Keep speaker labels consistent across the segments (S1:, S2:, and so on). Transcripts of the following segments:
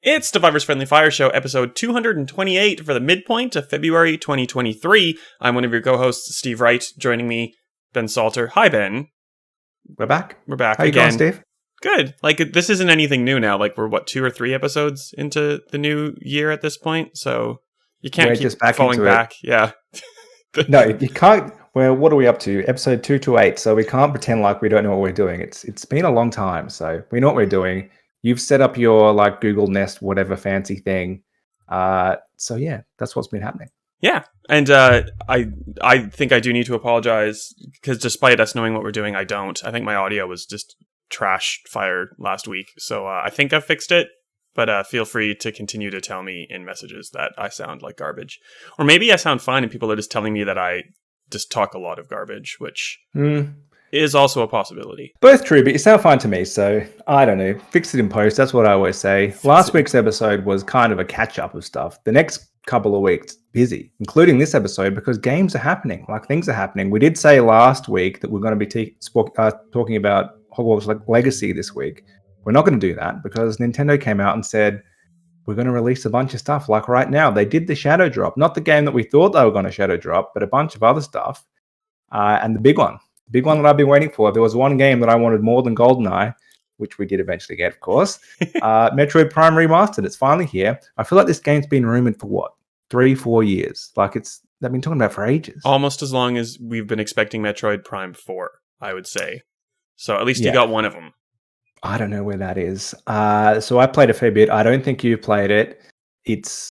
S1: It's Stevivors Friendly Fire Show, episode 228 for the midpoint of February 2023. I'm one of your co-hosts, Steve Wright. Joining me, Ben Salter. Hi, Ben.
S2: We're back.
S1: We're back
S2: How you
S1: again.
S2: going, Steve?
S1: Good. This isn't anything new now. We're 2 or 3 episodes into the new year at this point, so you can't keep falling back. Yeah.
S2: No, you can't. Well, what are we up to? Episode 228. So we can't pretend like we don't know what we're doing. It's been a long time, so we know what we're doing. You've set up your Google Nest, whatever fancy thing. So yeah, that's what's been happening.
S1: Yeah, and I think I do need to apologize because despite us knowing what we're doing, I don't. I think my audio was just trash fire last week, so I think I've fixed it. But feel free to continue to tell me in messages that I sound like garbage, or maybe I sound fine and people are just telling me that I just talk a lot of garbage, which is also a possibility.
S2: Both true, but you sound fine to me, so I don't know. Fix it in post. That's what I always say. Last week's episode was kind of a catch-up of stuff. The next couple of weeks, busy, including this episode, because games are happening. Things are happening. We did say last week that we're going to be talking about Hogwarts Legacy this week. We're not going to do that because Nintendo came out and said, we're going to release a bunch of stuff. Like right now, they did the Shadow Drop. Not the game that we thought they were going to Shadow Drop, but a bunch of other stuff. And the big one that I've been waiting for. There was one game that I wanted more than GoldenEye, which we did eventually get, of course. Metroid Prime Remastered. It's finally here. I feel like this game's been rumored for 3-4 years. They've been talking about it for ages.
S1: Almost as long as we've been expecting Metroid Prime 4, I would say. So at least you got one of them.
S2: I don't know where that is. So I played a fair bit. I don't think you've played it. It's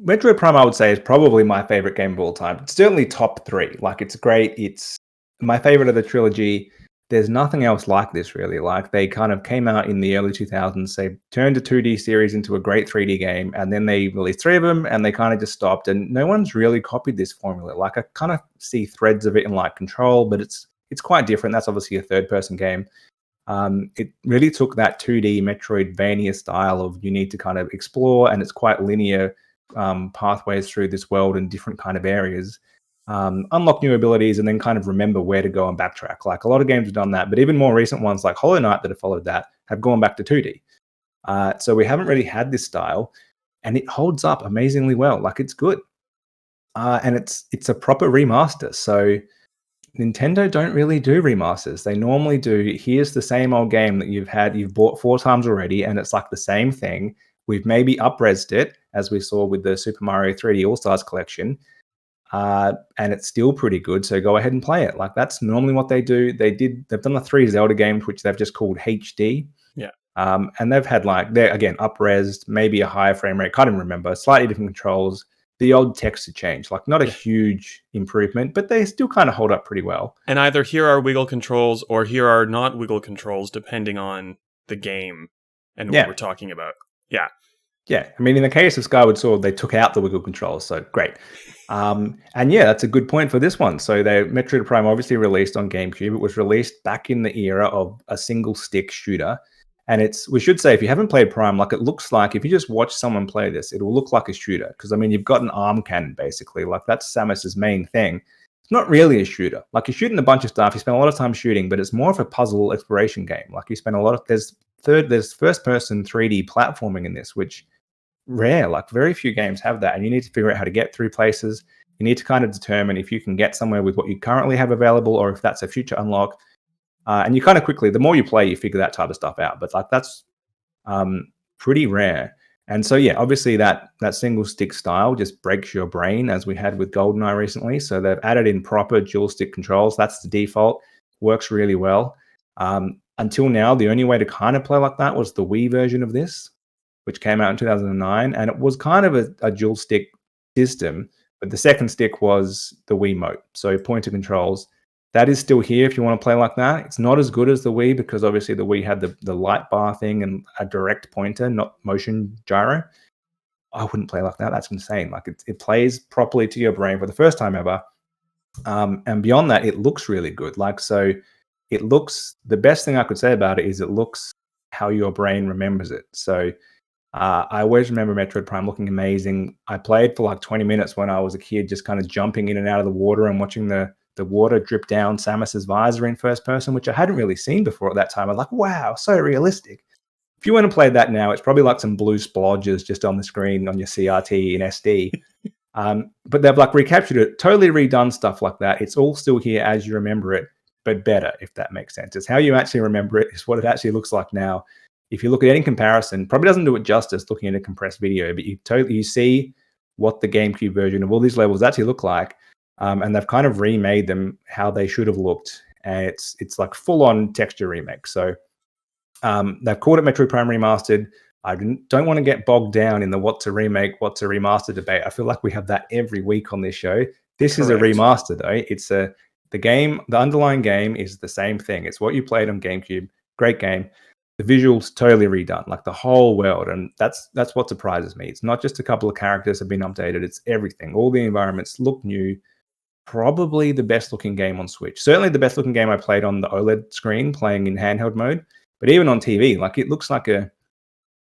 S2: Metroid Prime, I would say, is probably my favorite game of all time. It's certainly top 3. It's great. It's my favorite of the trilogy. There's nothing else like this, really. They kind of came out in the early 2000s. They turned a 2D series into a great 3D game, and then they released 3 of them, and they kind of just stopped. And no one's really copied this formula. I kind of see threads of it in Control, but it's quite different. That's obviously a third-person game. It really took that 2D Metroidvania style of you need to kind of explore, and it's quite linear pathways through this world and different kind of areas. Unlock new abilities and then kind of remember where to go and backtrack. A lot of games have done that, but even more recent ones like Hollow Knight that have followed that have gone back to 2D. So we haven't really had this style, and it holds up amazingly well. It's good. And it's a proper remaster. So Nintendo don't really do remasters. They normally do, here's the same old game that you've bought 4 times already, and it's the same thing. We've maybe up-resed it, as we saw with the Super Mario 3D All-Stars collection, and it's still pretty good, so go ahead and play it. That's normally what they do. They've done the 3 Zelda games, which they've just called HD.
S1: Yeah.
S2: And they've had, they're, again, up-resed, maybe a higher frame rate, can't even remember, slightly different controls. The old texture change, not a huge improvement, but they still kind of hold up pretty well.
S1: And either here are wiggle controls or here are not wiggle controls, depending on the game and what we're talking about. Yeah.
S2: Yeah. I mean, in the case of Skyward Sword, they took out the wiggle controls, so great. And yeah, that's a good point for this one. So Metroid Prime obviously released on GameCube. It was released back in the era of a single stick shooter. And we should say, if you haven't played Prime, it looks like, if you just watch someone play this, it will look like a shooter. Because, I mean, you've got an arm cannon, basically. That's Samus's main thing. It's not really a shooter. You're shooting a bunch of stuff. You spend a lot of time shooting, but it's more of a puzzle exploration game. You spend a lot of, there's first-person 3D platforming in this, which rare. Very few games have that. And you need to figure out how to get through places. You need to kind of determine if you can get somewhere with what you currently have available, or if that's a future unlock. And you kind of quickly, the more you play, you figure that type of stuff out. But that's pretty rare. And so, yeah, obviously that single stick style just breaks your brain, as we had with GoldenEye recently. So they've added in proper dual stick controls. That's the default. Works really well. Until now, the only way to kind of play like that was the Wii version of this, which came out in 2009. And it was kind of a dual stick system. But the second stick was the Wiimote. So pointer controls. That is still here if you want to play like that. It's not as good as the Wii, because obviously the Wii had the light bar thing and a direct pointer, not motion gyro. I wouldn't play like that. That's insane. It plays properly to your brain for the first time ever. And beyond that, it looks really good. So it looks, the best thing I could say about it is it looks how your brain remembers it. So I always remember Metroid Prime looking amazing. I played for 20 minutes when I was a kid, just kind of jumping in and out of the water and watching the water drip down Samus's visor in first person, which I hadn't really seen before at that time. I was like, wow, so realistic. If you want to play that now, it's probably like some blue splodges just on the screen on your CRT and SD. But they've like recaptured it, totally redone stuff like that. It's all still here as you remember it, but better, if that makes sense. It's how you actually remember it, is what it actually looks like now. If you look at any comparison, probably doesn't do it justice looking at a compressed video, but you see what the GameCube version of all these levels actually look like. And they've kind of remade them how they should have looked. And it's like full-on texture remake. So they've called it Metroid Prime Remastered. I don't want to get bogged down in the what's a remake, what's a remaster debate. I feel like we have that every week on this show. This is a remaster, though. It's the underlying game is the same thing. It's what you played on GameCube. Great game. The visuals totally redone, like the whole world, and that's what surprises me. It's not just a couple of characters have been updated. It's everything. All the environments look new. Probably the best looking game on Switch. Certainly the best looking game I played on the OLED screen, playing in handheld mode. But even on TV, like it looks like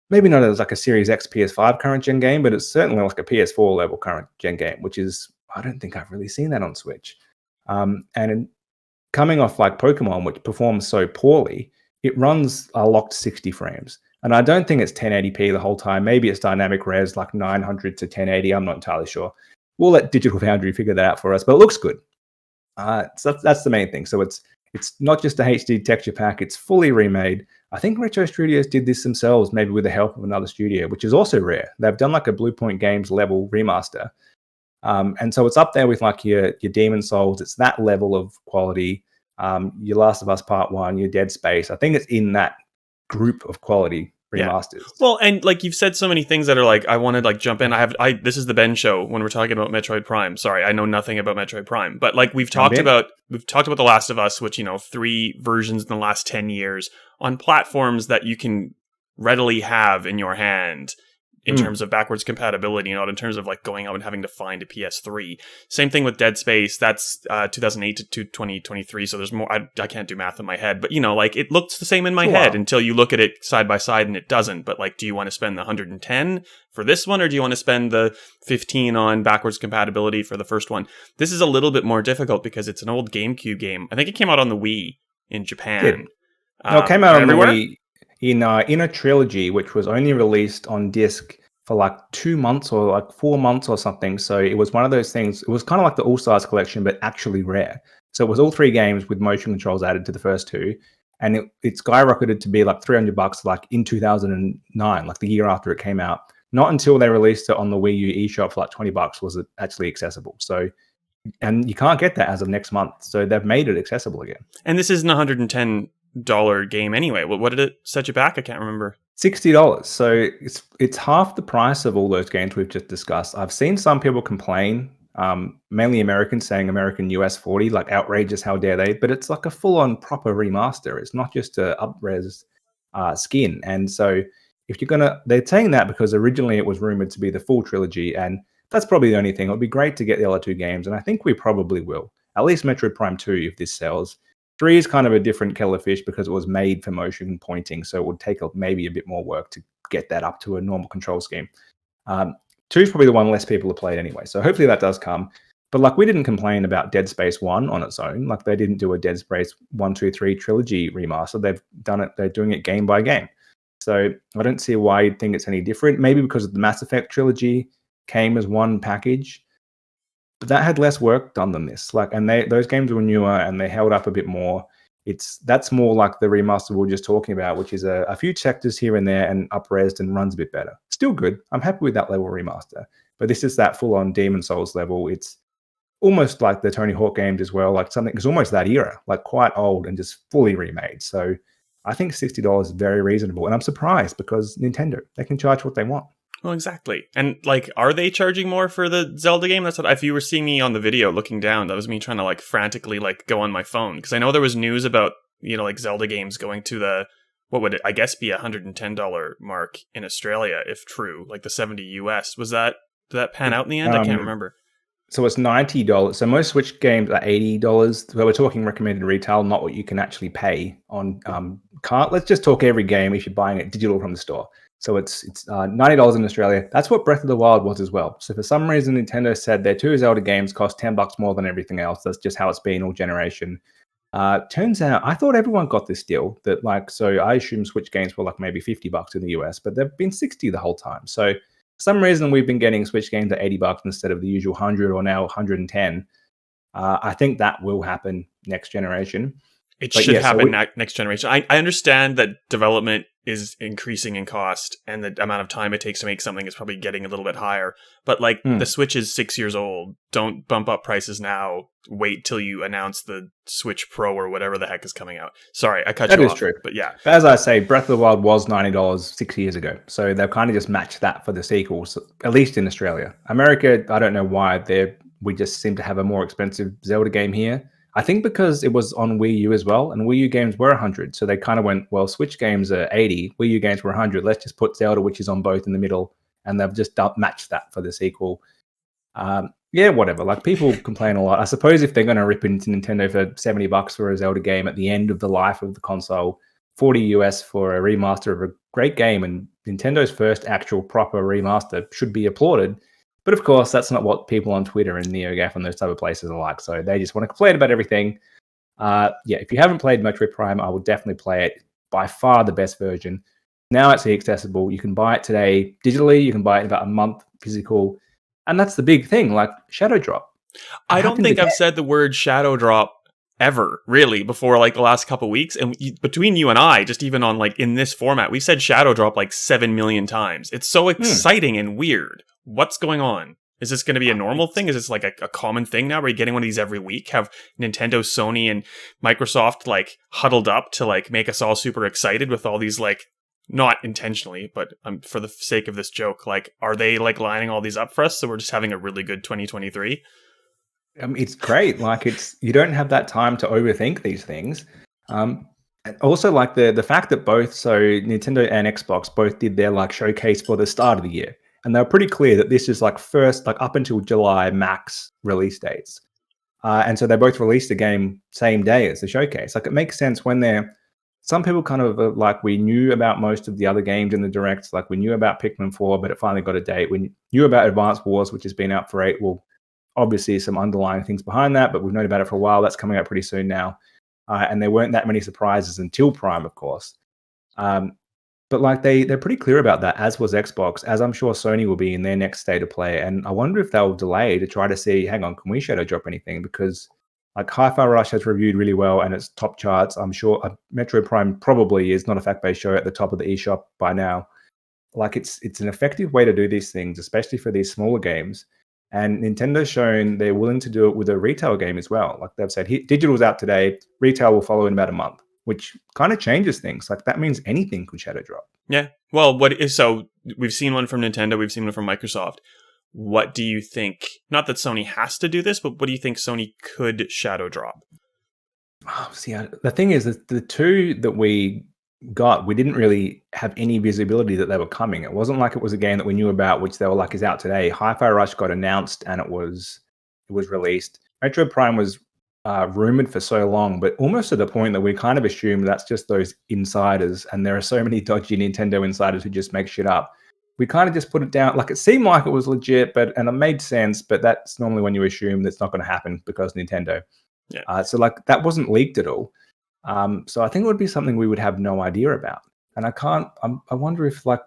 S2: maybe not as like a Series X PS5 current gen game, but it's certainly like a PS4 level current gen game, which is, I don't think I've really seen that on Switch. And coming off like Pokemon, which performs so poorly, it runs a locked 60 frames. And I don't think it's 1080p the whole time. Maybe it's dynamic res, like 900 to 1080. I'm not entirely sure. We'll let Digital Foundry figure that out for us, but it looks good. So that's the main thing. So it's not just a HD texture pack. It's fully remade. I think Retro Studios did this themselves, maybe with the help of another studio, which is also rare. They've done like a Blue Point Games level remaster. And so it's up there with like your Demon Souls. It's that level of quality. Your Last of Us Part 1, your Dead Space. I think it's in that group of quality remasters.
S1: Yeah. Well, and like you've said so many things that are like, I want to like jump in. This is the Ben show when we're talking about Metroid Prime. Sorry, I know nothing about Metroid Prime, but like we've talked about The Last of Us, which, 3 versions in the last 10 years on platforms that you can readily have in your hand in terms of backwards compatibility, not in terms of like going out and having to find a PS3. Same thing with Dead Space. That's 2008 to 2023. So there's more. I can't do math in my head, but like it looks the same in my head until you look at it side by side and it doesn't. But like, do you want to spend the 110 for this one, or do you want to spend the 15 on backwards compatibility for the first one? This is a little bit more difficult because it's an old GameCube game. I think it came out on the Wii in Japan.
S2: No, it came out on the Wii in a trilogy, which was only released on disc for like 2 months or like 4 months or something. So it was one of those things. It was kind of like the All-Stars collection, but actually rare. So it was all 3 games with motion controls added to the first 2. And it skyrocketed to be like $300 like in 2009, like the year after it came out. Not until they released it on the Wii U eShop for like $20 was it actually accessible. So, and you can't get that as of next month. So they've made it accessible again.
S1: And this isn't $110 game anyway. What did it set you back? I can't remember.
S2: $60. So it's half the price of all those games we've just discussed. I've seen some people complain, mainly Americans, saying American US 40, like outrageous, how dare they? But it's like a full-on proper remaster. It's not just a up-res skin. And so if you're they're saying that because originally it was rumored to be the full trilogy, and that's probably the only thing. It would be great to get the other 2 games, and I think we probably will. At least Metroid Prime 2, if this sells. 3 is kind of a different kettle of fish because it was made for motion pointing, so it would take maybe a bit more work to get that up to a normal control scheme. 2 is probably the one less people have played anyway, so hopefully that does come. But like, we didn't complain about Dead Space 1 on its own. Like, they didn't do a Dead Space 1, 2, 3 trilogy remaster. They've done it. They're doing it game by game. So I don't see why you'd think it's any different. Maybe because the Mass Effect trilogy came as one package, but that had less work done than this. Like, and those games were newer and they held up a bit more. That's more like the remaster we were just talking about, which is a few sectors here and there and up-resed and runs a bit better. Still good. I'm happy with that level remaster. But this is that full-on Demon Souls level. It's almost like the Tony Hawk games as well. Like, something is almost that era, like quite old and just fully remade. So I think $60 is very reasonable. And I'm surprised because Nintendo, they can charge what they want.
S1: Well, exactly. And like, are they charging more for the Zelda game? That's what, if you were seeing me on the video looking down, that was me trying to like frantically like go on my phone. Because I know there was news about, like Zelda games going to the, what would it, I guess, be $110 mark in Australia, if true, like the 70 US. Did that pan out in the end? I can't remember.
S2: So it's $90. So most Switch games are $80. So we're talking recommended retail, not what you can actually pay on cart. Let's just talk every game if you're buying it digital from the store. So it's $90 in Australia. That's what Breath of the Wild was as well. So for some reason, Nintendo said their 2 Zelda games cost $10 more than everything else. That's just how it's been all generation. Turns out, I thought everyone got this deal. That so I assume Switch games were like maybe $50 in the US, but they've been 60 the whole time. So for some reason, we've been getting Switch games at $80 instead of the usual 100 or now 110. I think that will happen next generation.
S1: It should happen next generation. I understand that development is increasing in cost and the amount of time it takes to make something is probably getting a little bit higher. But the Switch is 6 years old. Don't bump up prices now. Wait till you announce the Switch Pro or whatever the heck is coming out. Sorry, I cut you off. That is true. But yeah.
S2: But as I say, Breath of the Wild was $90 6 years ago. So they've kind of just matched that for the sequels, at least in Australia. America, I don't know why. We just seem to have a more expensive Zelda game here. I think because it was on Wii U as well, and Wii U games were 100, so they kind of went, well, Switch games are 80, Wii U games were 100, let's just put Zelda, which is on both, in the middle, and they've just matched that for the sequel. Yeah, whatever. Like, people complain a lot. I suppose if they're going to rip into Nintendo for $70 for a Zelda game at the end of the life of the console, 40 US for a remaster of a great game, and Nintendo's first actual proper remaster should be applauded. But of course, that's not what people on Twitter and NeoGAF and those type of places are like. So they just want to complain about everything. If you haven't played Metroid Prime, I would definitely play it. By far the best version. Now it's accessible. You can buy it today digitally. You can buy it in about a month physical. And that's the big thing, like Shadow Drop.
S1: I don't think I've said the word Shadow Drop ever, really, before like the last couple of weeks. And between you and I, just even on like in this format, we said Shadow Drop like 7 million times. It's so exciting and weird. What's going on? Is this going to be a normal thing? Is this like a common thing now? Are you getting one of these every week? Have Nintendo, Sony, and Microsoft like huddled up to like make us all super excited with all these like, not intentionally, but for the sake of this joke, like, are they like lining all these up for us? So we're just having a really good 2023?
S2: It's great. Like, you don't have that time to overthink these things. Also, like the fact that both, so Nintendo and Xbox both did their like showcase for the start of the year. And they're pretty clear that this is like first, like up until July max release dates. And so they both released the game same day as the showcase. Like, it makes sense when some people kind of like, we knew about most of the other games in the directs. Like, we knew about Pikmin 4, but it finally got a date. We knew about Advance Wars, which has been out for 8. Well, obviously some underlying things behind that, but we've known about it for a while. That's coming out pretty soon now. And there weren't that many surprises until Prime, of course. But like they're pretty clear about that, as was Xbox, as I'm sure Sony will be in their next state of play. And I wonder if they'll delay to try to see, hang on, can we Shadow Drop anything? Because like Hi-Fi Rush has reviewed really well and it's top charts. I'm sure Metroid Prime probably is not a fact-based show at the top of the eShop by now. Like, it's an effective way to do these things, especially for these smaller games. And Nintendo's shown they're willing to do it with a retail game as well. Like they've said, digital's out today, retail will follow in about a month, which kind of changes things. Like, that means anything could Shadow Drop.
S1: Yeah. Well, so we've seen one from Nintendo, we've seen one from Microsoft. What do you think? Not that Sony has to do this, but what do you think Sony could Shadow Drop?
S2: Oh, see, the thing is that the two that we got, we didn't really have any visibility that they were coming. It wasn't like it was a game that we knew about, which they were like, is out today. Hi-Fi Rush got announced and it was released. Metroid Prime was rumored for so long, but almost to the point that we kind of assume that's just those insiders, and there are so many dodgy Nintendo insiders who just make shit up. We kind of just put it down. Like, it seemed like it was legit, and it made sense, but that's normally when you assume that's not going to happen because Nintendo. Yeah. So like, that wasn't leaked at all. So I think it would be something we would have no idea about. And I wonder if, like,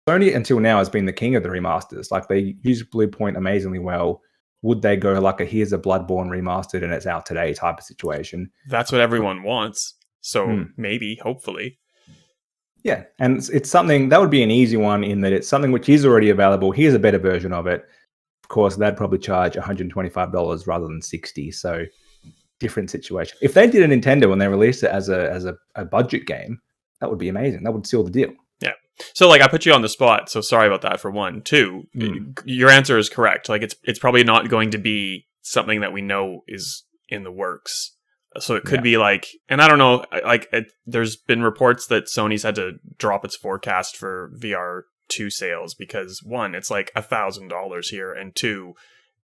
S2: Sony until now has been the king of the remasters. Like, they use Bluepoint amazingly well. Would they go like here's a Bloodborne remastered and it's out today type of situation? That's
S1: what everyone wants. So maybe, hopefully.
S2: Yeah, and it's something that would be an easy one in that it's something which is already available. Here's a better version of it. Of course, they'd probably charge $125 rather than $60. So different situation. If they did a Nintendo and they released it as a budget game, that would be amazing. That would seal the deal.
S1: Yeah. So like, I put you on the spot, so sorry about that for one. Two, your answer is correct. Like, it's probably not going to be something that we know is in the works. So it could be like, and I don't know, like there's been reports that Sony's had to drop its forecast for VR2 sales because, one, it's like $1,000 here, and two,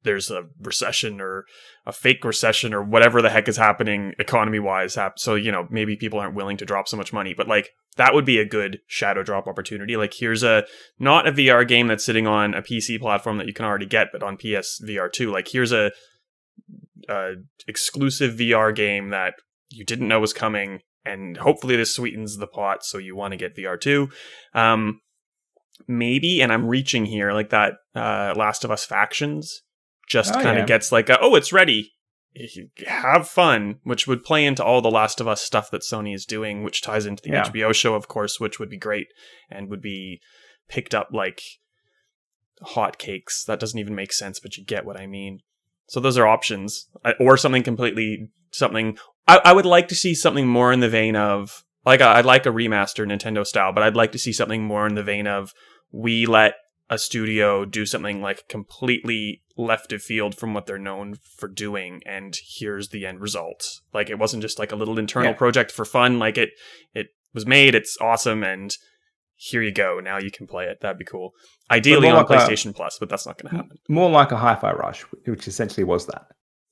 S1: there's a recession or a fake recession or whatever the heck is happening economy-wise. So, maybe people aren't willing to drop so much money. But, like, that would be a good Shadow Drop opportunity. Like, here's not a VR game that's sitting on a PC platform that you can already get, but on PS VR 2. Like, here's a exclusive VR game that you didn't know was coming, and hopefully this sweetens the pot so you want to get VR too. Maybe, and I'm reaching here, like that Last of Us Factions just kind of gets like it's ready. Have fun, which would play into all the Last of Us stuff that Sony is doing, which ties into the HBO show, of course, which would be great and would be picked up like hotcakes. That doesn't even make sense, but you get what I mean. So those are options, or something completely I would like to see something more in the vein of like I'd like a remaster Nintendo style, but I'd like to see something more in the vein of we let a studio do something like completely left of field from what they're known for doing, and here's the end result. Like it wasn't just like a little internal project for fun. Like it was made, it's awesome, and here you go. Now you can play it. That'd be cool. Ideally on like PlayStation Plus, but that's not going to happen.
S2: More like a Hi-Fi Rush, which essentially was that.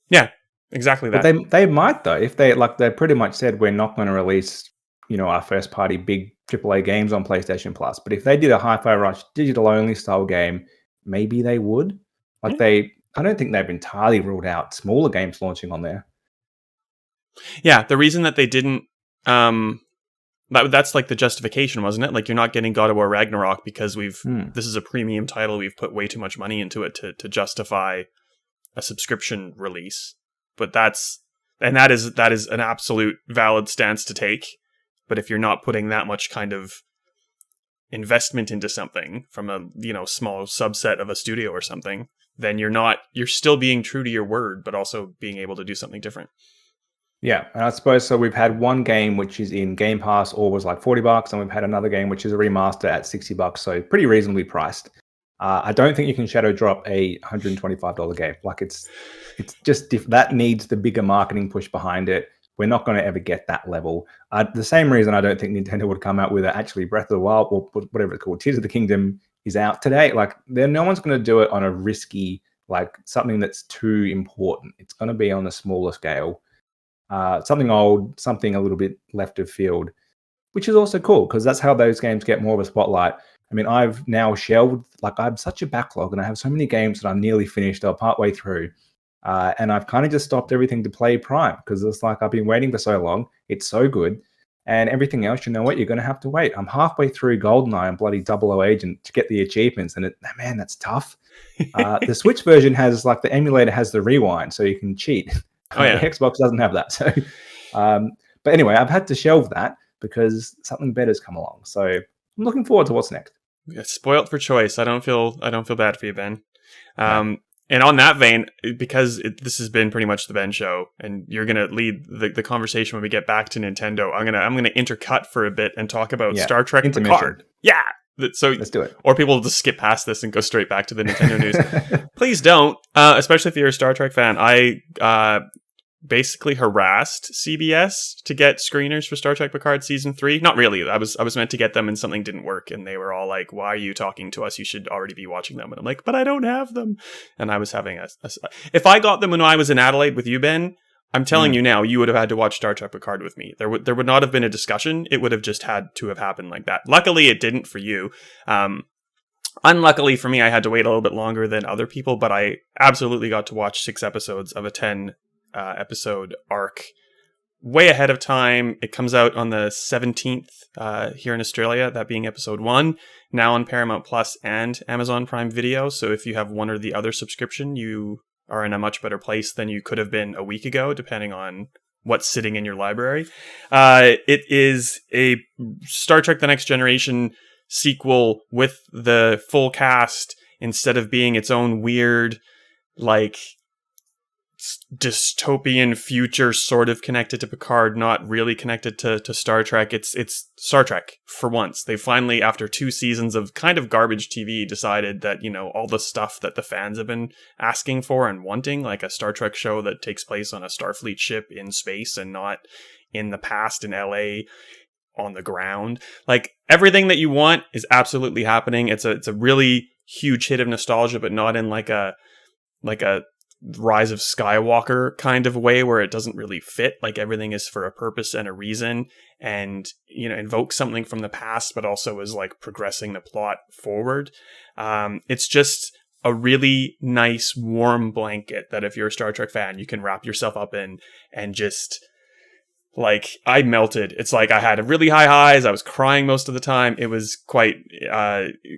S1: Yeah, exactly that.
S2: But they might though, if they pretty much said we're not going to release, our first party big AAA games on PlayStation Plus. But if they did a Hi-Fi Rush digital only style game, maybe they would. I don't think they've entirely ruled out smaller games launching on there.
S1: Yeah, the reason that they didn't, that's like the justification, wasn't it? Like you're not getting God of War Ragnarok because this is a premium title. We've put way too much money into it to justify a subscription release. But that is an absolute valid stance to take. But if you're not putting that much kind of investment into something from a small subset of a studio or something, then you're still being true to your word, but also being able to do something different.
S2: Yeah, and I suppose so. We've had one game which is in Game Pass or was like $40, and we've had another game which is a remaster at $60, so pretty reasonably priced. I don't think you can shadow drop a $125 game. Like it's just that needs the bigger marketing push behind it. We're not going to ever get that level. The same reason I don't think Nintendo would come out with actually Breath of the Wild or whatever it's called, Tears of the Kingdom is out today. Like no one's going to do it on a risky, like something that's too important. It's going to be on a smaller scale. Something old, something a little bit left of field, which is also cool because that's how those games get more of a spotlight. I mean, I've now shelved, I have such a backlog and I have so many games that I'm nearly finished or partway through. And I've kind of just stopped everything to play Prime because it's like I've been waiting for so long. It's so good. And everything else, you know what? You're going to have to wait. I'm halfway through GoldenEye and bloody 00 Agent to get the achievements. And man, that's tough. The Switch version has the emulator has the rewind so you can cheat. Oh, yeah. The Xbox doesn't have that. So, but anyway, I've had to shelve that because something better's come along. So I'm looking forward to what's next.
S1: Yeah, spoiled for choice. I don't feel bad for you, Ben. And on that vein, because this has been pretty much the Ben show, and you're gonna lead the conversation when we get back to Nintendo, I'm gonna intercut for a bit and talk about Star Trek Picard. Yeah. So
S2: let's do it.
S1: Or people will just skip past this and go straight back to the Nintendo news. Please don't, especially if you're a Star Trek fan. I basically harassed CBS to get screeners for Star Trek Picard season 3. Not really. I was meant to get them and something didn't work, and they were all like, "Why are you talking to us? You should already be watching them." And I'm like, "But I don't have them." And I was having if I got them when I was in Adelaide with you, Ben, I'm telling you now, you would have had to watch Star Trek Picard with me. There would not have been a discussion. It would have just had to have happened like that. Luckily, it didn't for you. Unluckily for me, I had to wait a little bit longer than other people, but I absolutely got to watch 6 episodes of a 10 episode arc way ahead of time. It comes out on the 17th here in Australia, that being episode 1, now on Paramount Plus and Amazon Prime Video. So if you have one or the other subscription, you are in a much better place than you could have been a week ago, depending on what's sitting in your library. It is a Star Trek The Next Generation sequel with the full cast instead of being its own weird, dystopian future sort of connected to Picard, not really connected to Star Trek. It's Star Trek for once. They finally, after 2 seasons of kind of garbage TV, decided that, all the stuff that the fans have been asking for and wanting, like a Star Trek show that takes place on a Starfleet ship in space and not in the past in LA on the ground. Like everything that you want is absolutely happening. It's a really huge hit of nostalgia, but not in like a Rise of Skywalker kind of way where it doesn't really fit. Like everything is for a purpose and a reason, and invokes something from the past, but also is like progressing the plot forward. It's just a really nice warm blanket that if you're a Star Trek fan, you can wrap yourself up in and just like I melted. It's like I had really high highs. I was crying most of the time. It was quite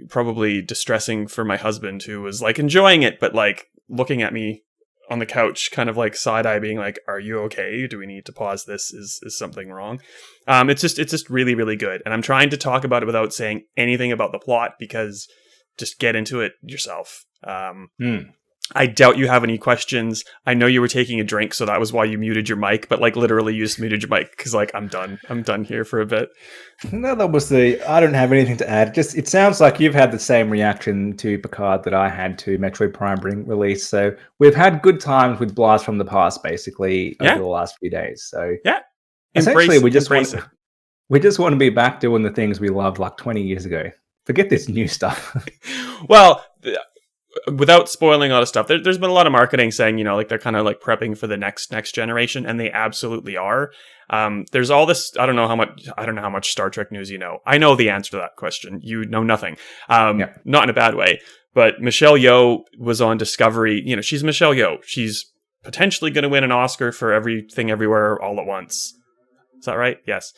S1: probably distressing for my husband, who was like enjoying it, but like looking at me on the couch, kind of like side eye, being like, "Are you okay? Do we need to pause this? Is something wrong?" It's just really, really good, and I'm trying to talk about it without saying anything about the plot, because just get into it yourself. I doubt you have any questions. I know you were taking a drink, so that was why you muted your mic, but like literally you just muted your mic because like I'm done here for a bit.
S2: No, that was I don't have anything to add. Just, it sounds like you've had the same reaction to Picard that I had to Metroid Prime release. So we've had good times with Blast from the Past, basically, over the last few days. So
S1: yeah,
S2: essentially we just
S1: want
S2: to be back doing the things we loved like 20 years ago. Forget this new stuff.
S1: Well, without spoiling a lot of stuff, there's been a lot of marketing saying, you know, like they're kind of like prepping for the next generation, and they absolutely are. There's all this. I don't know how much Star Trek news you know. I know the answer to that question. You know nothing. Not in a bad way. But Michelle Yeoh was on Discovery. You know, she's Michelle Yeoh. She's potentially going to win an Oscar for Everything Everywhere All at Once. Is that right? Yes.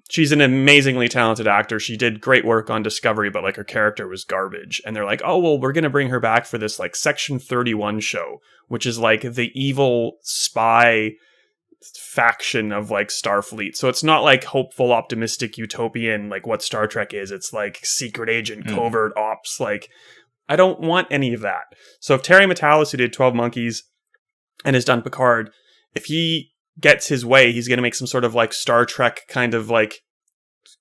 S1: She's an amazingly talented actor. She did great work on Discovery, but like her character was garbage. And they're like, oh, well, we're going to bring her back for this like Section 31 show, which is like the evil spy faction of like Starfleet. So it's not like hopeful, optimistic, utopian, like what Star Trek is. It's like secret agent, covert ops. Like, I don't want any of that. So if Terry Matalas, who did 12 Monkeys and has done Picard, if he gets his way, he's going to make some sort of like Star Trek kind of like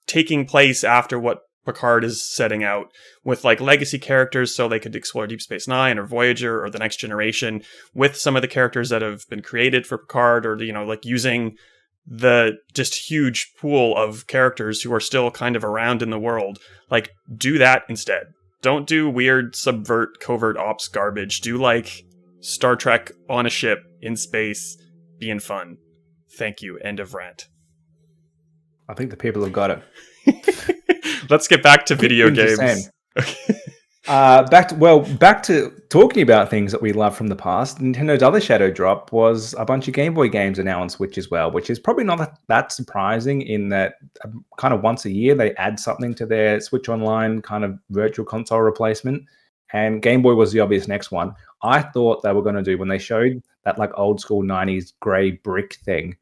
S1: taking place after what Picard is setting out, with like legacy characters so they could explore Deep Space Nine or Voyager or the Next Generation with some of the characters that have been created for Picard, or, you know, like using the just huge pool of characters who are still kind of around in the world. Like, do that instead. Don't do weird subvert covert ops garbage. Do like Star Trek on a ship in space being fun. Thank you. End of rant.
S2: I think the people have got it.
S1: Let's get back to video games.
S2: Back to talking about things that we love from the past. Nintendo's other shadow drop was a bunch of Game Boy games announced, which is probably not that surprising, in that kind of once a year they add something to their Switch Online kind of virtual console replacement. And Game Boy was the obvious next one. I thought they were going to do, when they showed that like old school 90s gray brick thing,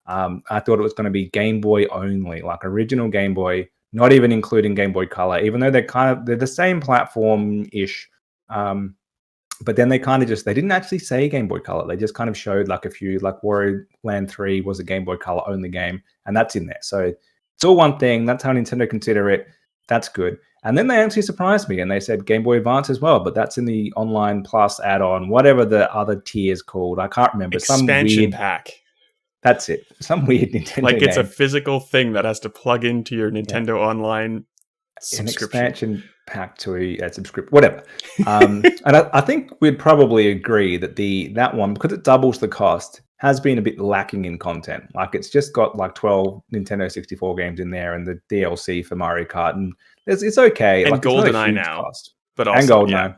S2: I thought it was going to be Game Boy only, like original Game Boy, not even including Game Boy Color, even though they're the same platform-ish. But then they didn't actually say Game Boy Color. They just kind of showed like a few, like Wario Land 3 was a Game Boy Color only game, and that's in there. So it's all one thing. That's how Nintendo consider it. That's good. And then they actually surprised me, and they said Game Boy Advance as well, but that's in the Online Plus add-on, whatever the other tier is called. I can't remember.
S1: Expansion pack.
S2: That's it. Some weird Nintendo
S1: like it's
S2: name.
S1: A physical thing that has to plug into your Nintendo Online subscription.
S2: An expansion pack to a subscription, whatever. And I think we'd probably agree that that one, because it doubles the cost, has been a bit lacking in content. Like, it's just got like 12 Nintendo 64 games in there and the DLC for Mario Kart, and it's okay.
S1: And
S2: like,
S1: GoldenEye now,
S2: cost.
S1: But also,
S2: and GoldenEye,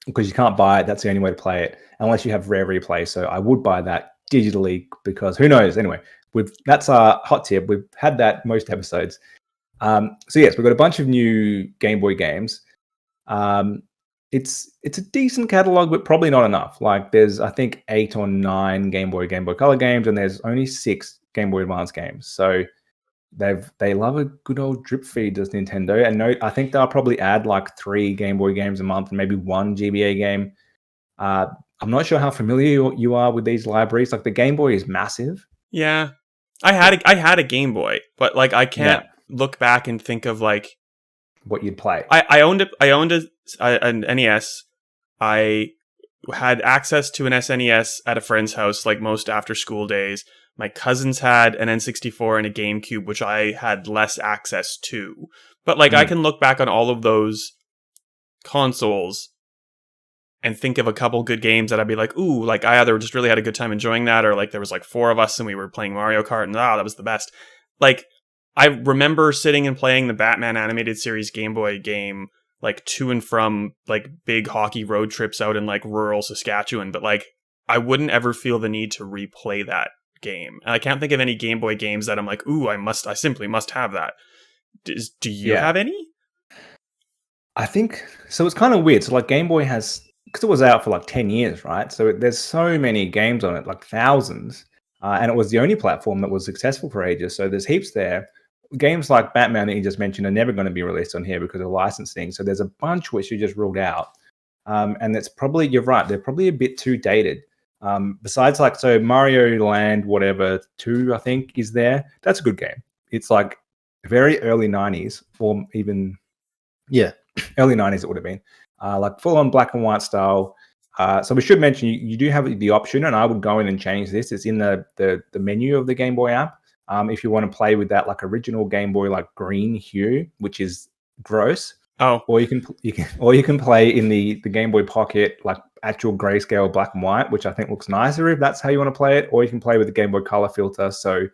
S2: because you can't buy it. That's the only way to play it, unless you have Rare Replay. So I would buy that digitally, because who knows? Anyway, that's our hot tip. We've had that most episodes. So yes, we've got a bunch of new Game Boy games. It's a decent catalog, but probably not enough. Like, there's, I think, 8 or 9 Game Boy Color games, and there's only 6 Game Boy Advance games. So they love a good old drip feed, does Nintendo. And I think they'll probably add like 3 Game Boy games a month and maybe 1 GBA game. I'm not sure how familiar you are with these libraries. Like, the Game Boy is massive.
S1: Yeah, I had a Game Boy, but like I can't look back and think of like
S2: what you'd play.
S1: I owned an NES. I had access to an SNES at a friend's house, like most after school days. My cousins had an N64 and a GameCube, which I had less access to. But like I can look back on all of those consoles and think of a couple good games that I'd be like, ooh, like I either just really had a good time enjoying that, or like there was like 4 of us and we were playing Mario Kart and that was the best. Like, I remember sitting and playing the Batman animated series Game Boy game, like to and from like big hockey road trips out in like rural Saskatchewan, but like I wouldn't ever feel the need to replay that game. And I can't think of any Game Boy games that I'm like, ooh, I simply must have that. Do you have any?
S2: I think so. It's kind of weird. So like Game Boy has, because it was out for like 10 years, right? So there's so many games on it, like thousands. And it was the only platform that was successful for ages. So there's heaps there. Games like Batman that you just mentioned are never going to be released on here because of licensing. So there's a bunch which you just ruled out. And it's probably, you're right, they're probably a bit too dated. Besides like, so Mario Land, whatever, 2, I think, is there. That's a good game. It's like very early 90s, or even, early 90s it would have been. Like full-on black and white style. So we should mention you do have the option, and I would go in and change this. It's in the menu of the Game Boy app. If you want to play with that like original Game Boy like green hue, which is gross.
S1: Oh,
S2: Or you can play in the Game Boy Pocket like actual grayscale black and white, which I think looks nicer if that's how you want to play it. Or you can play with the Game Boy Color filter. So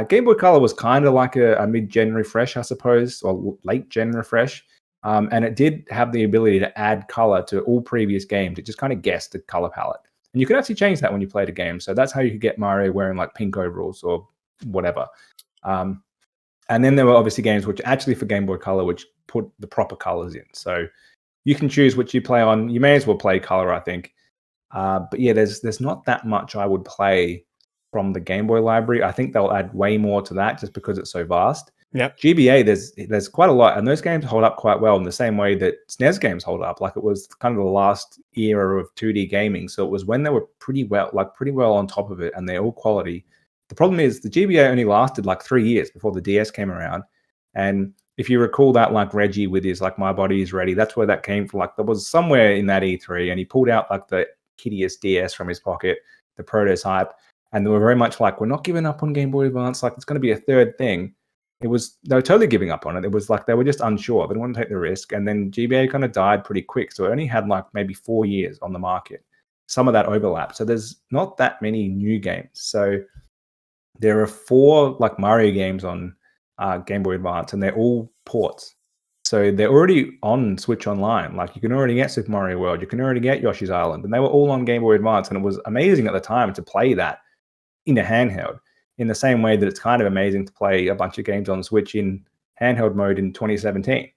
S2: Game Boy Color was kind of like a mid-gen refresh, I suppose, or late-gen refresh. And it did have the ability to add color to all previous games. It just kind of guessed the color palette. And you could actually change that when you played a game. So that's how you could get Mario wearing like pink overalls or whatever. And then there were obviously games which actually for Game Boy Color, which put the proper colors in. So you can choose which you play on. You may as well play color, I think. But yeah, there's not that much I would play from the Game Boy library. I think they'll add way more to that just because it's so vast.
S1: yeah.
S2: GBA, there's quite a lot, and those games hold up quite well in the same way that SNES games hold up. Like it was kind of the last era of 2D gaming, so it was when they were pretty well on top of it, and they're all quality. The problem is the GBA only lasted like 3 years before the DS came around, and if you recall that like Reggie with his like My Body Is Ready, that's where that came from. Like there was somewhere in that E3, and he pulled out like the hideous DS from his pocket, the prototype, and they were very much like, we're not giving up on Game Boy Advance. Like it's going to be a third thing. They were totally giving up on it. It was like they were just unsure. They didn't want to take the risk. And then GBA kind of died pretty quick. So it only had like maybe 4 years on the market. Some of that overlap. So there's not that many new games. So there are 4 like Mario games on Game Boy Advance, and they're all ports. So they're already on Switch Online. Like you can already get Super Mario World. You can already get Yoshi's Island. And they were all on Game Boy Advance. And it was amazing at the time to play that in a handheld. In the same way that it's kind of amazing to play a bunch of games on Switch in handheld mode in 2017.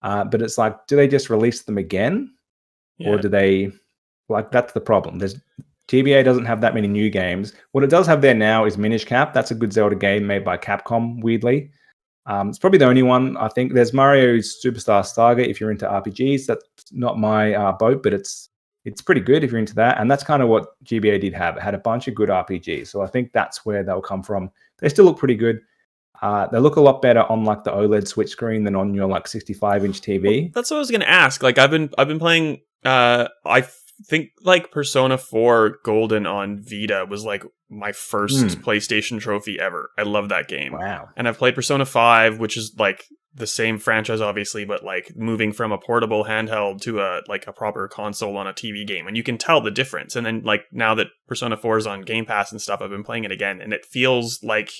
S2: But it's like, do they just release them again? Yeah. Or do they, like, that's the problem. GBA doesn't have that many new games. What it does have there now is Minish Cap. That's a good Zelda game made by Capcom, weirdly. It's probably the only one, I think. There's Mario's Superstar Saga if you're into RPGs. That's not my boat, but it's pretty good if you're into that. And that's kind of what GBA did have. It had a bunch of good RPGs. So I think that's where they'll come from. They still look pretty good. They look a lot better on like the OLED Switch screen than on your like 65-inch TV.
S1: Well, that's what I was going to ask. Like I've been playing, I think like Persona 4 Golden on Vita was like my first PlayStation trophy ever. I love that game.
S2: Wow.
S1: And I've played Persona 5, which is like the same franchise, obviously, but like moving from a portable handheld to a proper console on a TV game, and you can tell the difference. And then like now that Persona 4 is on Game Pass and stuff, I've been playing it again, and it feels like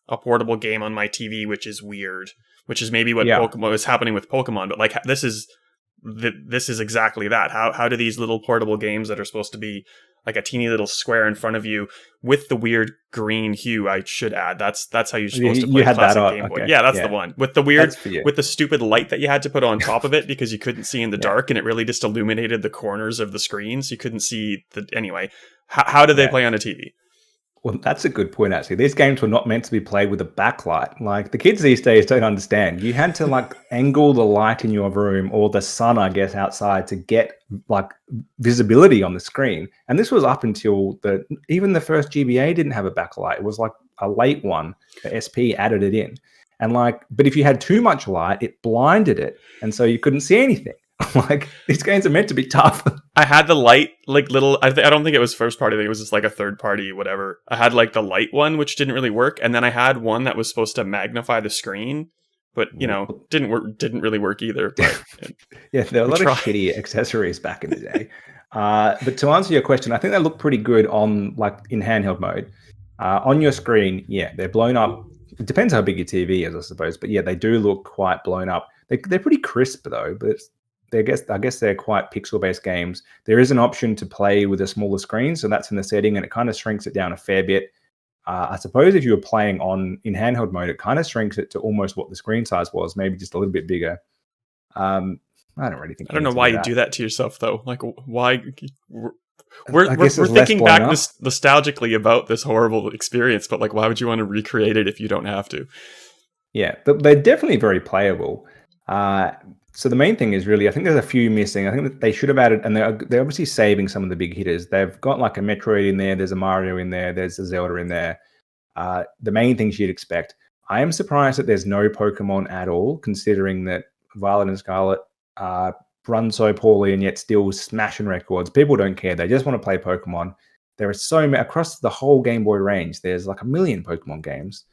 S1: a portable game on my TV, which is weird. Which is maybe what Pokemon is happening with Pokemon, but like this is exactly that. How do these little portable games that are supposed to be like a teeny little square in front of you with the weird green hue, I should add. That's how you're supposed to play classic Game Boy. Okay. Yeah, that's the one. With the weird, with the stupid light that you had to put on top of it because you couldn't see in the dark, and it really just illuminated the corners of the screen, so you couldn't see the... Anyway, how do they play on a TV?
S2: Well, that's a good point, actually. These games were not meant to be played with a backlight. Like, the kids these days don't understand. You had to, like, angle the light in your room or the sun, I guess, outside to get, like, visibility on the screen. And this was up until even the first GBA didn't have a backlight. It was, like, a late one. The SP added it in. And, like, but if you had too much light, it blinded it. And so you couldn't see anything. Like, these games are meant to be tough.
S1: I had the light, like, little... I don't think it was first party. I think it was just, like, a third party, whatever. I had, like, the light one, which didn't really work. And then I had one that was supposed to magnify the screen. But, you know, didn't really work either. But,
S2: yeah, there were a lot of shitty accessories back in the day. But to answer your question, I think they look pretty good on, like, in handheld mode. On your screen, yeah, they're blown up. It depends how big your TV is, I suppose. But, yeah, they do look quite blown up. They're pretty crisp, though. But I guess they're quite pixel-based games. There is an option to play with a smaller screen, so that's in the setting, and it kind of shrinks it down a fair bit. I suppose if you were playing in handheld mode, it kind of shrinks it to almost what the screen size was, maybe just a little bit bigger. I don't really think
S1: I don't know why you do that to yourself, though. Like, why? We're thinking back nostalgically about this horrible experience, but like, why would you want to recreate it if you don't have to?
S2: Yeah, they're definitely very playable. So the main thing is really, I think there's a few missing. I think that they should have added, and they're obviously saving some of the big hitters. They've got like a Metroid in there, there's a Mario in there, there's a Zelda in there. The main things you'd expect. I am surprised that there's no Pokemon at all, considering that Violet and Scarlet run so poorly and yet still smashing records. People don't care. They just want to play Pokemon. There are so many across the whole Game Boy range. There's like 1 million Pokemon games.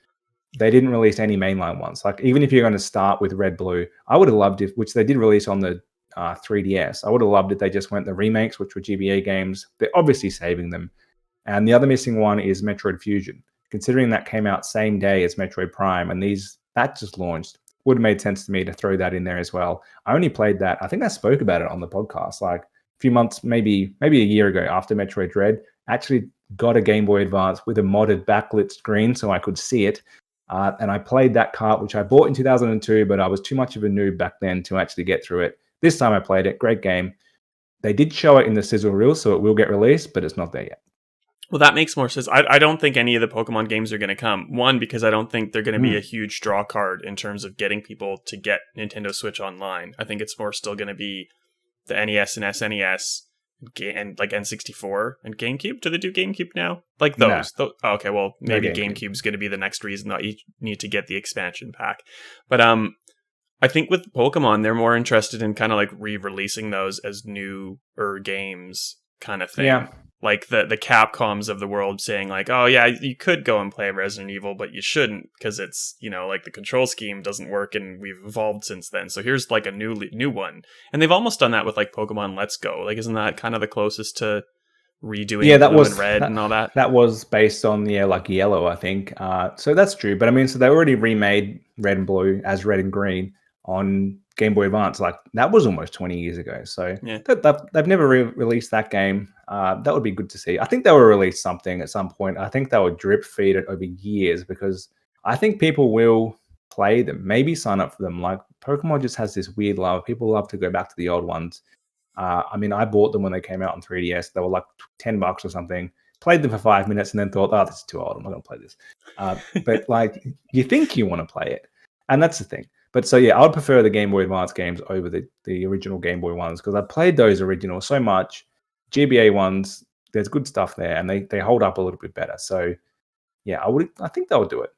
S2: They didn't release any mainline ones. Like, even if you're going to start with Red Blue, I would have loved it, which they did release on the 3DS. I would have loved it. They just went the remakes, which were GBA games. They're obviously saving them. And the other missing one is Metroid Fusion. Considering that came out same day as Metroid Prime, and that just launched, would have made sense to me to throw that in there as well. I only played that. I think I spoke about it on the podcast like a few months, maybe a year ago after Metroid Dread. Actually got a Game Boy Advance with a modded backlit screen so I could see it. And I played that cart, which I bought in 2002, but I was too much of a noob back then to actually get through it. This time I played it. Great game. They did show it in the sizzle reel, so it will get released, but it's not there yet.
S1: Well, that makes more sense. I don't think any of the Pokemon games are going to come. One, because I don't think they're going to be a huge draw card in terms of getting people to get Nintendo Switch online. I think it's more still going to be the NES and SNES and like N64 and GameCube. Do they do GameCube now? Like those?
S2: No.
S1: Okay, well, maybe GameCube's going to be the next reason that you need to get the expansion pack. But I think with Pokemon, they're more interested in kind of like re-releasing those as newer games kind of thing.
S2: Yeah.
S1: Like the Capcoms of the world saying like, oh yeah, you could go and play Resident Evil, but you shouldn't because it's, like the control scheme doesn't work and we've evolved since then. So here's like a new one. And they've almost done that with like Pokemon Let's Go. Like, isn't that kind of the closest to redoing Blue and Red and all that?
S2: That was based on, like Yellow, I think. So that's true. But I mean, so they already remade Red and Blue as Red and Green on Game Boy Advance. Like, that was almost 20 years ago. So yeah. They've never released that game. That would be good to see. I think they will release something at some point. I think they will drip feed it over years because I think people will play them, maybe sign up for them. Like, Pokemon just has this weird love. People love to go back to the old ones. I mean, I bought them when they came out on 3DS. They were like $10 or something. Played them for 5 minutes and then thought, oh, this is too old. I'm not going to play this. But like, you think you want to play it. And that's the thing. But so, yeah, I would prefer the Game Boy Advance games over the original Game Boy ones because I played those originals so much. GBA ones, there's good stuff there, and they hold up a little bit better. So, yeah, I think they'll do it.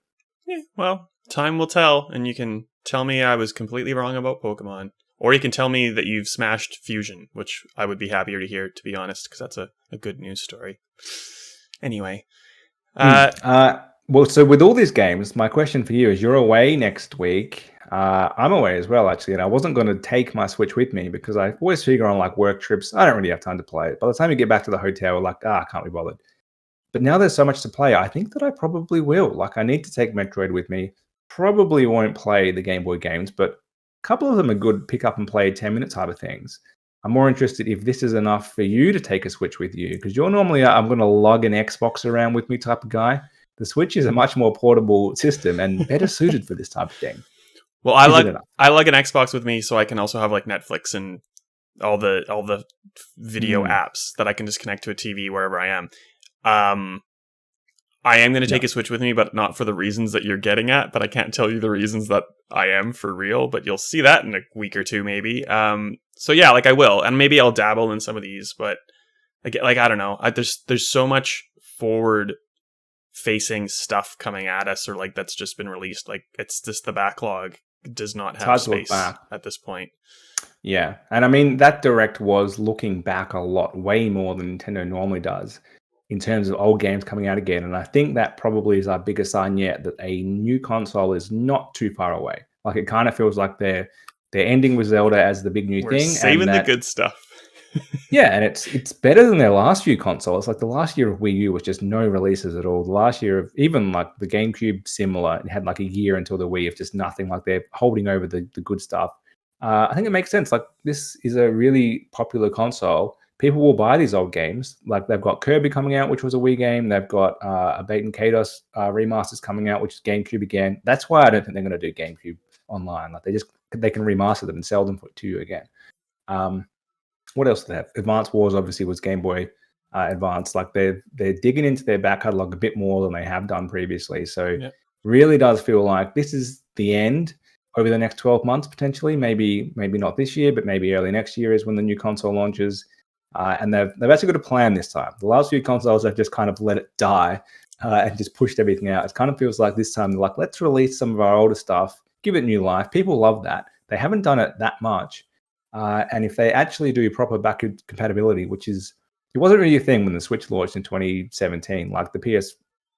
S1: Yeah, well, time will tell, and you can tell me I was completely wrong about Pokemon, or you can tell me that you've smashed Fusion, which I would be happier to hear, to be honest, because that's a good news story. Anyway.
S2: Well, so with all these games, my question for you is, you're away next week. I'm away as well, actually, and I wasn't going to take my Switch with me because I always figure on like work trips, I don't really have time to play it. By the time you get back to the hotel, we're like, I can't be bothered. But now there's so much to play, I think that I probably will. Like, I need to take Metroid with me. Probably won't play the Game Boy games, but a couple of them are good pick up and play 10-minute type of things. I'm more interested if this is enough for you to take a Switch with you, because you're normally I'm going to lug an Xbox around with me type of guy. The Switch is a much more portable system and better suited for this type of thing.
S1: Well, I like an Xbox with me so I can also have like Netflix and all the video apps that I can just connect to a TV wherever I am. I am going to take a Switch with me, but not for the reasons that you're getting at. But I can't tell you the reasons that I am for real. But you'll see that in a week or two, maybe. So yeah, like I will, and maybe I'll dabble in some of these. But like I don't know. There's so much forward facing stuff coming at us, or like that's just been released. Like, it's just the backlog does not have space at this point.
S2: Yeah, and I mean, that Direct was looking back a lot, way more than Nintendo normally does in terms of old games coming out again. And I think that probably is our biggest sign yet that a new console is not too far away. Like, it kind of feels like they're ending with Zelda as the big new thing.
S1: Saving the good stuff.
S2: Yeah, and it's better than their last few consoles. Like, the last year of Wii U was just no releases at all. The last year of even like the GameCube, similar. It had like a year until the Wii of just nothing. Like, they're holding over the good stuff. I think it makes sense. Like, this is a really popular console. people will buy these old games. Like they've got Kirby coming out, which was a Wii game. They've got a Bait and Kados remasters coming out, which is GameCube again. That's why I don't think they're going to do GameCube online. Like they can remaster them and sell them to you again. What else do they have? Advance Wars obviously was Game Boy Advance. Like they're digging into their back catalog a bit more than they have done previously. So really does feel like this is the end over the next 12 months potentially. Maybe not this year, but maybe early next year is when the new console launches. And they've actually got a plan this time. The last few consoles have just kind of let it die and just pushed everything out. It kind of feels like this time they're like, let's release some of our older stuff, give it new life. People love that. They haven't done it that much. And if they actually do proper backward compatibility, it wasn't really a thing when the Switch launched in 2017. Like the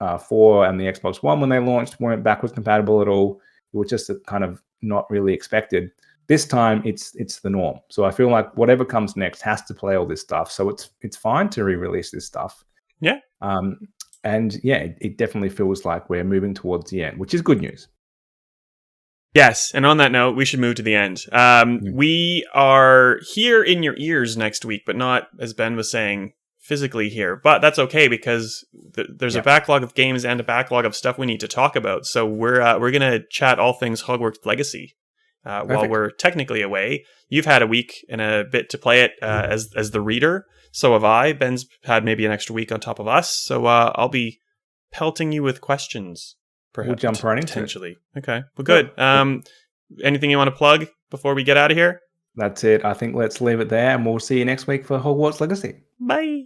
S2: PS4 and the Xbox One when they launched weren't backwards compatible at all. It was just kind of not really expected. This time it's the norm. So I feel like whatever comes next has to play all this stuff. So it's fine to re-release this stuff.
S1: Yeah.
S2: And yeah, it definitely feels like we're moving towards the end, which is good news.
S1: Yes, and on that note, we should move to the end. We are here in your ears next week, but not, as Ben was saying, physically here. But that's okay because there's a backlog of games and a backlog of stuff we need to talk about. So we're going to chat all things Hogwarts Legacy while we're technically away. You've had a week and a bit to play it as the reader. So have I. Ben's had maybe an extra week on top of us. So I'll be pelting you with questions. Perhaps,
S2: we'll jump right into
S1: potentially. Okay, well, good. Anything you want to plug before we get out of here?
S2: That's it. I think let's leave it there, and we'll see you next week for Hogwarts Legacy.
S1: Bye.